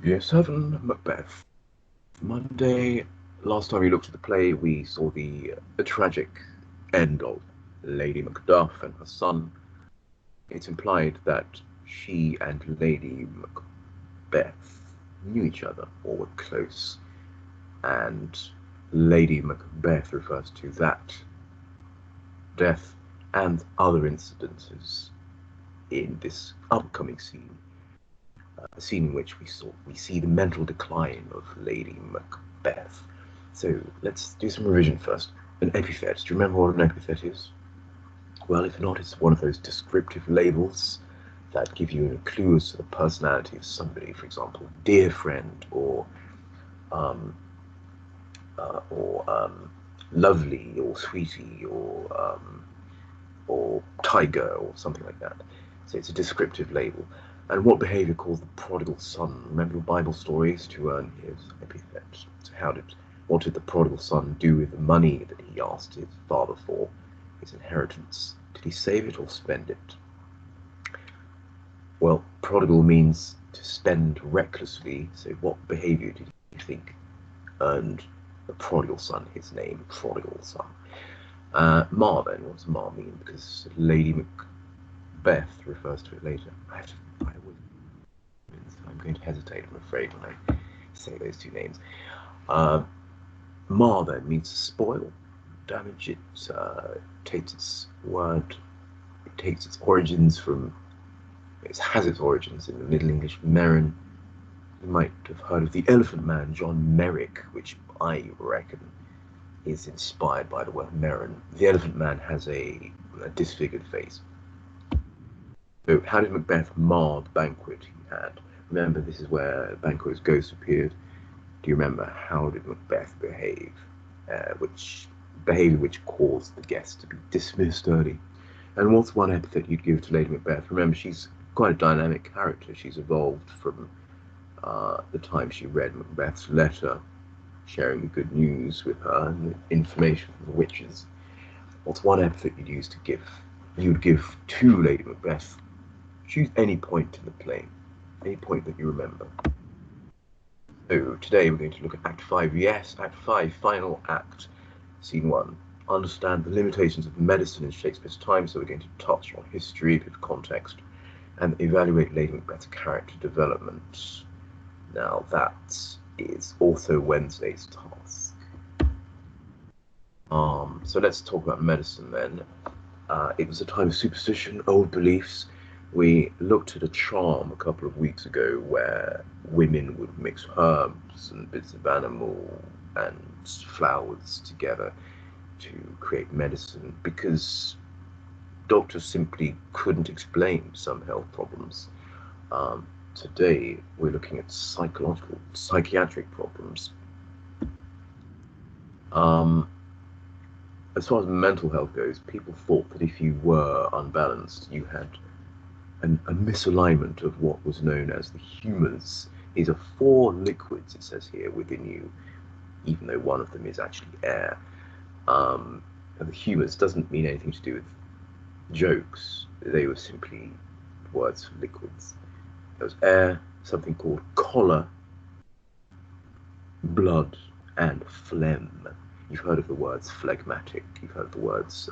Year 7, Macbeth. Monday, last time we looked at the play, we saw the tragic end of Lady Macduff and her son. It's implied that she and Lady Macbeth knew each other or were close, and Lady Macbeth refers to that death and other incidences in this upcoming scene, a scene in which we see the mental decline of Lady Macbeth. So let's do some revision first. An epithet. Do you remember what an epithet is? Well, if not, it's one of those descriptive labels that give you a clue as to the personality of somebody. For example, dear friend, um, or lovely, or sweetie, or tiger, or something like that. So it's a descriptive label. And what behavior caused the prodigal son? Remember your Bible stories to earn his epithet. So what did the prodigal son do with the money that he asked his father for, his inheritance? Did he save it or spend it? Well, prodigal means to spend recklessly. So what behavior did you think earned the prodigal son his name, prodigal son? Mar then, what does Mar mean? Because Lady Macbeth refers to it later. I'm going to hesitate, I'm afraid, when I say those two names. Uh, Mar then means spoil, damage. Takes its word, it takes its origins from, it has its origins in the Middle English Merrin. You might have heard of the Elephant Man, John Merrick, which I reckon is inspired by the word Merrin. The Elephant Man has a disfigured face. So how did Macbeth mar the banquet he had? Remember, this is where Banquo's ghost appeared. Do you remember how did Macbeth behave? Which behavior which caused the guests to be dismissed early? And what's one epithet you'd give to Lady Macbeth? Remember, she's quite a dynamic character. She's evolved from the time she read Macbeth's letter, sharing the good news with her and the information from the witches. What's one epithet you'd give to Lady Macbeth? Choose any point in the play, any point that you remember. So today we're going to look at Act 5. Yes, Act 5, final act, Scene 1. Understand the limitations of medicine in Shakespeare's time, so we're going to touch on history, a bit of context, and evaluate Lady Macbeth's character development. Now that is also Wednesday's task. So let's talk about medicine then. It was a time of superstition, old beliefs. We looked at a charm a couple of weeks ago where women would mix herbs and bits of animal and flowers together to create medicine because doctors simply couldn't explain some health problems. Today, we're looking at psychiatric problems. Um, as far as mental health goes, people thought that if you were unbalanced, you had a misalignment of what was known as the humours. These are four liquids, it says here, within you, even though one of them is actually air. And the humours doesn't mean anything to do with jokes. They were simply words for liquids. There was air, something called choler, blood, and phlegm. You've heard of the words phlegmatic, you've heard of the words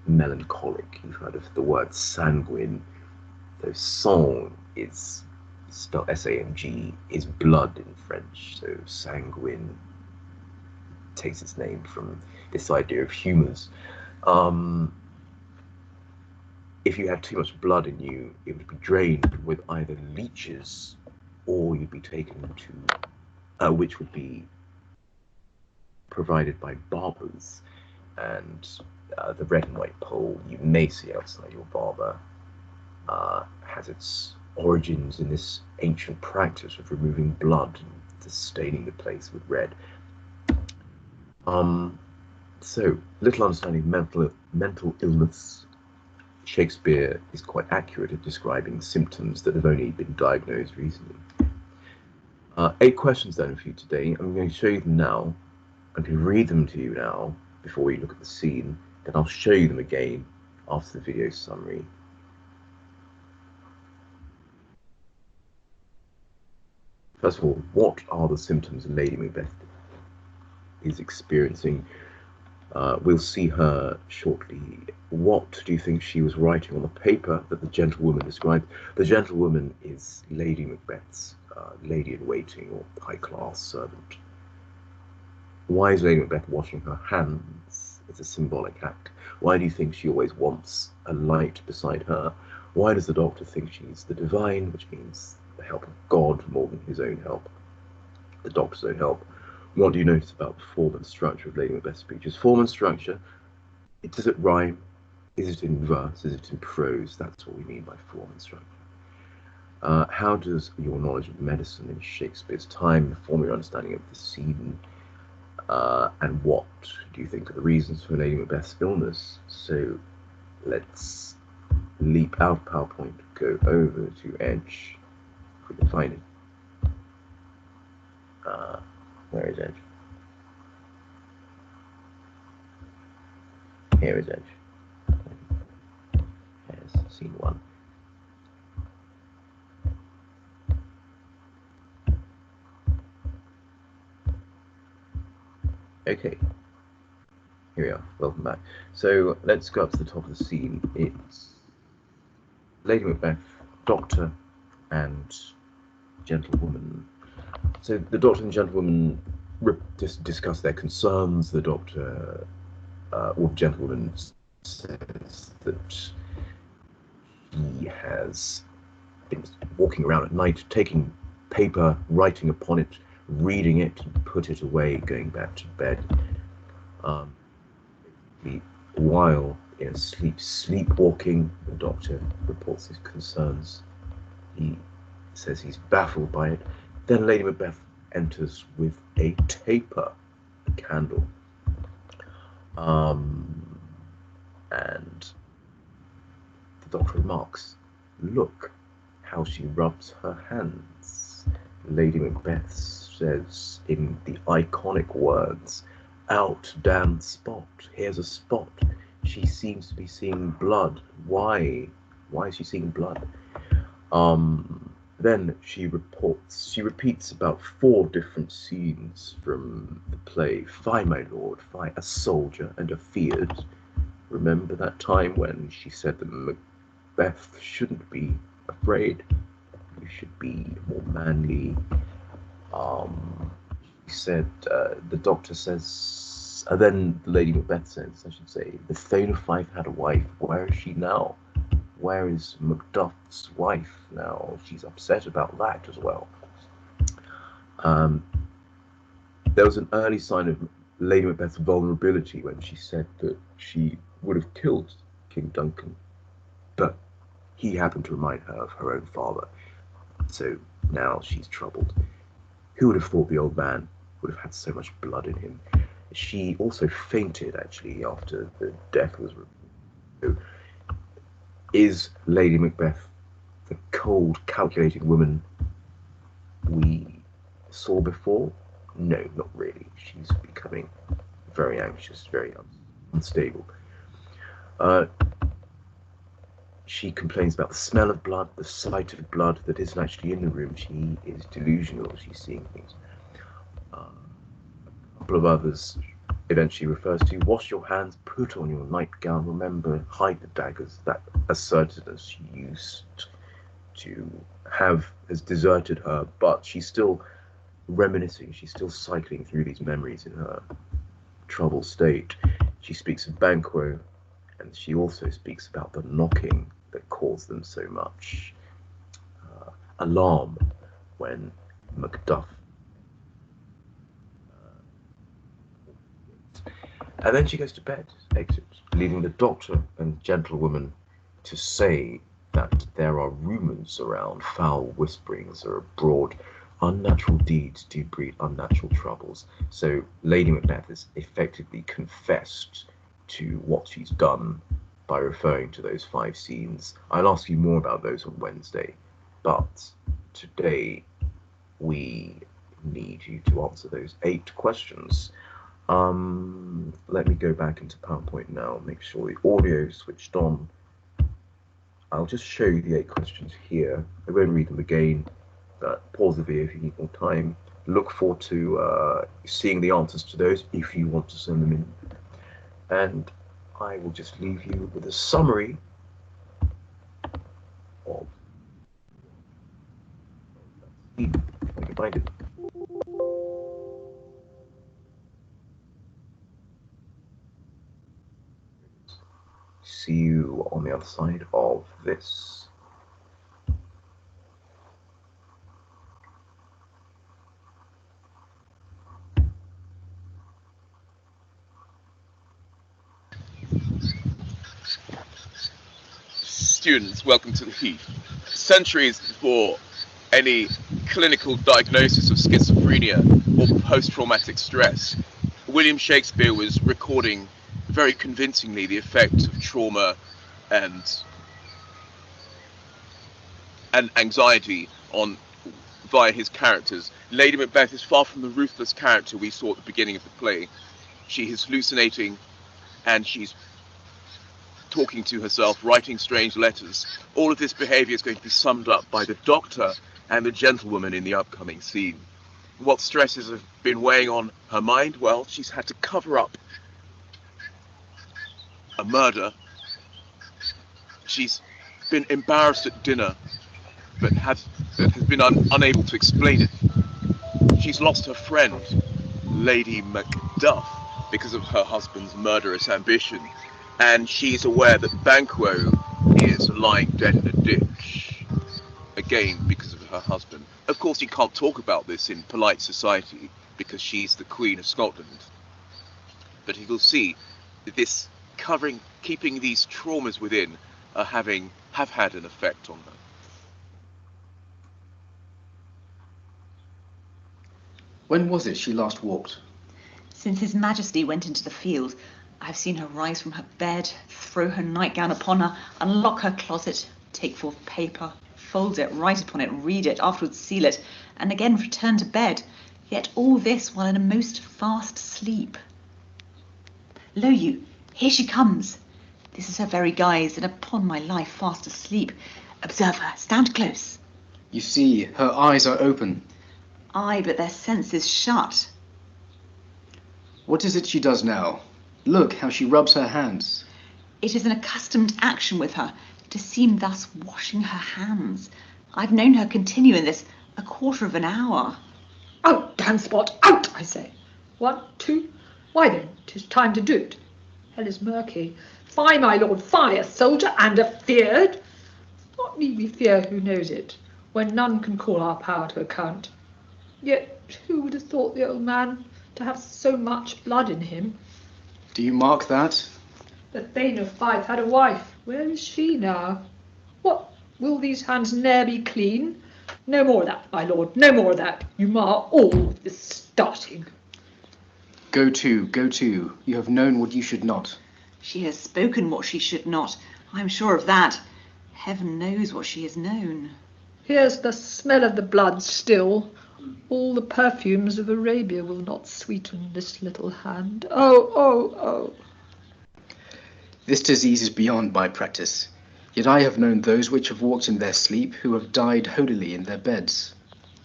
melancholic, you've heard of the word sanguine. So sang is spelled S-A-N-G, is blood in French. So sanguine takes its name from this idea of humours. Um, if you had too much blood in you, it would be drained with either leeches or you'd be taken to, which would be provided by barbers. And the red and white pole you may see outside your barber has its origins in this ancient practice of removing blood and staining the place with red. So, little understanding of mental illness. Shakespeare is quite accurate at describing symptoms that have only been diagnosed recently. 8 questions then for you today. I'm going to show you them now. I'm going to read them to you now before we look at the scene. Then I'll show you them again after the video summary. First of all, what are the symptoms Lady Macbeth is experiencing? We'll see her shortly. What do you think she was writing on the paper that the gentlewoman described? The gentlewoman is Lady Macbeth's lady-in-waiting or high-class servant. Why is Lady Macbeth washing her hands? It's a symbolic act. Why do you think she always wants a light beside her? Why does the doctor think she's the divine, which means the help of God more than his own help, the doctor's own help? What do you notice about the form and structure of Lady Macbeth's speeches? Form and structure, does it rhyme? Is it in verse? Is it in prose? That's what we mean by form and structure. How does your knowledge of medicine in Shakespeare's time inform your understanding of the scene? And what do you think are the reasons for Lady Macbeth's illness? So let's leap out of PowerPoint, go over to Edge, if we can find it. Where is Edge? Here is Edge. Here's scene 1. Okay, here we are, welcome back. So let's go up to the top of the scene. It's Lady Macbeth, Doctor, and Gentlewoman. So the Doctor and Gentlewoman discuss their concerns. The Doctor, or the Gentlewoman, says that he has been walking around at night, taking paper, writing upon it, reading it, and put it away, going back to bed. While in sleepwalking, the Doctor reports his concerns. He says he's baffled by it. Then Lady Macbeth enters with a taper, a candle. And the Doctor remarks, "Look how she rubs her hands." Lady Macbeth says in the iconic words, "Out, damned spot. Here's a spot. She seems to be seeing blood. Why? Why is she seeing blood?" Then she repeats about 4 different scenes from the play. "Fie, my lord, fie, a soldier and a feared." Remember that time when she said that Macbeth shouldn't be afraid? You should be more manly. She said, the Doctor says, then Lady Macbeth says, I should say, "The Thane of Fife had a wife. Where is she now? Where is Macduff's wife now?" She's upset about that as well. There was an early sign of Lady Macbeth's vulnerability when she said that she would have killed King Duncan, but he happened to remind her of her own father. So now she's troubled. Who would have thought the old man would have had so much blood in him? She also fainted, actually, after the death was revealed. Is Lady Macbeth the cold, calculating woman we saw before? No, not really. She's becoming very anxious, very unstable. She complains about the smell of blood, the sight of blood that isn't actually in the room. She is delusional. She's seeing things. A couple of others eventually refers to: "Wash your hands, put on your nightgown, remember, hide the daggers." That assertiveness she used to have has deserted her, but she's still reminiscing. She's still cycling through these memories in her troubled state. She speaks of Banquo, and she also speaks about the knocking that caused them so much alarm when Macduff. And then she goes to bed, exits, leaving the Doctor and Gentlewoman to say that there are rumours around, foul whisperings are abroad. Unnatural deeds do breed unnatural troubles. So Lady Macbeth has effectively confessed to what she's done by referring to those 5 scenes. I'll ask you more about those on Wednesday, but today we need you to answer those 8 questions. Let me go back into PowerPoint now, make sure the audio is switched on. I'll just show you the 8 questions here. I won't read them again. But pause the video if you need more time. Look forward to seeing the answers to those if you want to send them in. And I will just leave you with a summary of. I can find it. See you on the other side of this. Students, welcome to the heat. Centuries before any clinical diagnosis of schizophrenia or post-traumatic stress, William Shakespeare was recording very convincingly the effects of trauma and anxiety on via his characters. Lady Macbeth is far from the ruthless character we saw at the beginning of the play. She is hallucinating and she's talking to herself, writing strange letters. All of this behavior is going to be summed up by the doctor and the gentlewoman in the upcoming scene. What stresses have been weighing on her mind? Well, she's had to cover up a murder. She's been embarrassed at dinner, but has been unable to explain it. She's lost her friend, Lady Macduff, because of her husband's murderous ambition. And she's aware that Banquo is lying dead in a ditch, again because of her husband. Of course, you can't talk about this in polite society because she's the Queen of Scotland. But you will see that this keeping these traumas within have had an effect on her. When was it she last walked? Since His Majesty went into the field, I've seen her rise from her bed, throw her nightgown upon her, unlock her closet, take forth paper, fold it, write upon it, read it, afterwards seal it, and again return to bed, yet all this while in a most fast sleep. Lo you, here she comes. This is her very guise, and upon my life fast asleep. Observe her, stand close. You see, her eyes are open. Aye, but their senses shut. What is it she does now? Look how she rubs her hands. It is an accustomed action with her, to seem thus washing her hands. I've known her continue in this a quarter of an hour. Out, damn spot, out, I say. 1, 2, why then, 'tis time to do't. Hell is murky. Fie, my lord, fie, a soldier and afeard. What need we fear who knows it, when none can call our power to account? Yet who would have thought the old man to have so much blood in him? Do you mark that? The Thane of Fife had a wife. Where is she now? What, will these hands ne'er be clean? No more of that, my lord, no more of that. You mar all with this starting. Go to. You have known what you should not. She has spoken what she should not. I'm sure of that. Heaven knows what she has known. Here's the smell of the blood still. All the perfumes of Arabia will not sweeten this little hand. Oh, oh, oh. This disease is beyond my practice. Yet I have known those which have walked in their sleep, who have died holily in their beds.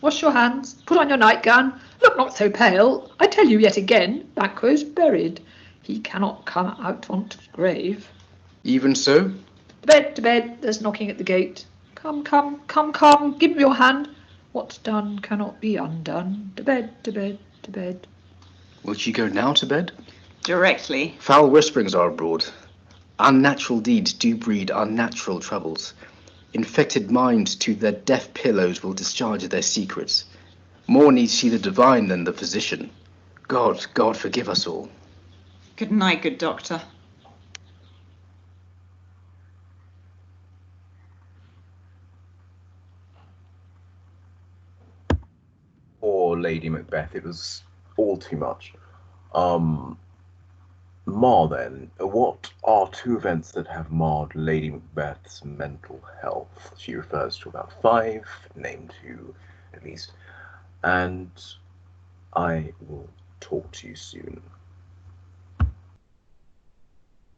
Wash your hands, put on your nightgown, look not so pale. I tell you yet again, Banquo's buried. He cannot come out onto the grave. Even so? To bed, there's knocking at the gate. Come, give me your hand. What's done cannot be undone. To bed. Will she go now to bed? Directly. Foul whisperings are abroad. Unnatural deeds do breed unnatural troubles. Infected minds to their deaf pillows will discharge their secrets. More needs she the divine than the physician. God forgive us all. Good night, good doctor. Poor Lady Macbeth, it was all too much. Mar, then, what are two events that have marred Lady Macbeth's mental health? She refers to about 5, name 2 at least, and I will talk to you soon.